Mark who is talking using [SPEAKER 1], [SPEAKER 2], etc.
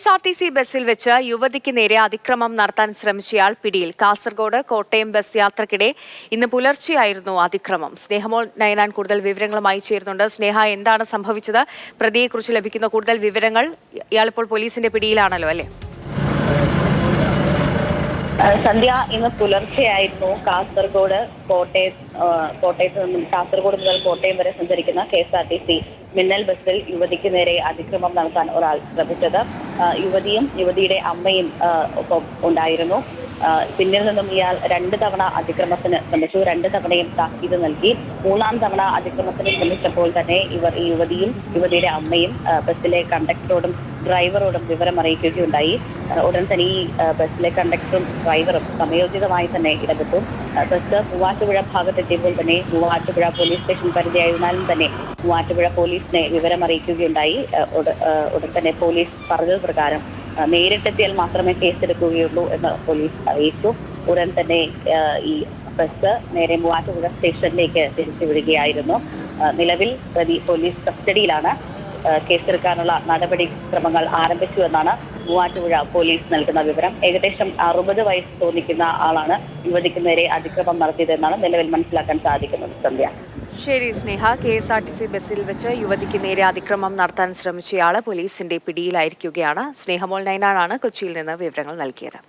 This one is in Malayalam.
[SPEAKER 1] KSRTC ബസ്സിൽ വെച്ച് യുവതിക്ക് നേരെ അതിക്രമം നടത്താൻ ശ്രമിച്ചയാൾ പിടിയിൽ. കാസർഗോഡ് കോട്ടയം ബസ് യാത്രക്കിടെ ഇന്ന് പുലർച്ചെയായിരുന്നു അതിക്രമം. സ്നേഹമോൾ നയനാൻ കൂടുതൽ വിവരങ്ങളുമായി ചേരുന്നുണ്ട്. സ്നേഹ, എന്താണ് സംഭവിച്ചത്? പ്രതിയെക്കുറിച്ച് ലഭിക്കുന്ന കൂടുതൽ വിവരങ്ങൾ. ഇയാളിപ്പോൾ പോലീസിന്റെ പിടിയിലാണല്ലോ, അല്ലേ?
[SPEAKER 2] സന്ധ്യ, ഇന്ന് പുലർച്ചെയായിരുന്നു കാസർഗോഡ് കോട്ടയത്ത് നിന്നും കാസർഗോഡ് മുതൽ കോട്ടയം വരെ സഞ്ചരിക്കുന്ന KSRTC മിന്നൽ ബസ്സിൽ യുവതിക്ക് നേരെ അതിക്രമം നടത്താൻ ഒരാൾ ശ്രമിച്ചത്. യുവതിയും യുവതിയുടെ അമ്മയും ഒപ്പം ഉണ്ടായിരുന്നു. പിന്നിൽ നിന്നും ഇയാൾ 2 തവണ അതിക്രമത്തിന് ശ്രമിച്ചു. 2 തവണയും താക്കീത് നൽകി. 3-ാം തവണ അതിക്രമത്തിന് ശ്രമിച്ചപ്പോൾ തന്നെ ഈ യുവതിയും യുവതിയുടെ അമ്മയും ബസ്സിലെ കണ്ടക്ടറോടും ഡ്രൈവറോടും വിവരം അറിയിക്കുകയുണ്ടായി. ഉടൻ തന്നെ ഈ ബസ്സിലെ കണ്ടക്ടറും ഡ്രൈവറും സമയോചിതമായി തന്നെ ഇടപെട്ടു. ബസ് മൂവാറ്റുപുഴ ഭാഗത്തെത്തിയപ്പോൾ തന്നെ മൂവാറ്റുപുഴ പോലീസ് സ്റ്റേഷൻ പരിധിയായിരുന്നാലും തന്നെ മൂവാറ്റുപുഴ പോലീസിനെ വിവരം അറിയിക്കുകയുണ്ടായി. ഉടൻ തന്നെ പോലീസ് പറഞ്ഞത് പ്രകാരം നേരിട്ടെത്തിയാൽ മാത്രമേ കേസെടുക്കുകയുള്ളൂ എന്ന് പോലീസ് അറിയിച്ചു. ഉടൻ തന്നെ ഈ ബസ് നേരെ മൂവാറ്റുപുഴ സ്റ്റേഷനിലേക്ക് തിരിച്ചുവിടുകയായിരുന്നു. നിലവിൽ പ്രതി പോലീസ് കസ്റ്റഡിയിലാണ്. കേസെടുക്കാനുള്ള നടപടിക്രമങ്ങൾ ആരംഭിച്ചു എന്നാണ് മൂവാറ്റുപുഴ പോലീസ് നൽകുന്ന വിവരം. ഏകദേശം 60 വയസ്സ് തോന്നിക്കുന്ന ആളാണ് യുവതിക്ക് നേരെ അതിക്രമം നടത്തിയതെന്നാണ് നിലവിൽ മനസ്സിലാക്കാൻ സാധിക്കുന്നത്. സന്ധ്യ.
[SPEAKER 1] ശരി സ്നേഹ, KSRTC ബസ്സിൽ വെച്ച് യുവതിക്ക് നേരെ അതിക്രമം നടത്താൻ ശ്രമിച്ചയാള് പോലീസിന്റെ പിടിയിലായിരിക്കുകയാണ്. സ്നേഹമോൾ നയനാനാണ് കൊച്ചിയിൽ നിന്ന് വിവരങ്ങൾ നൽകിയത്.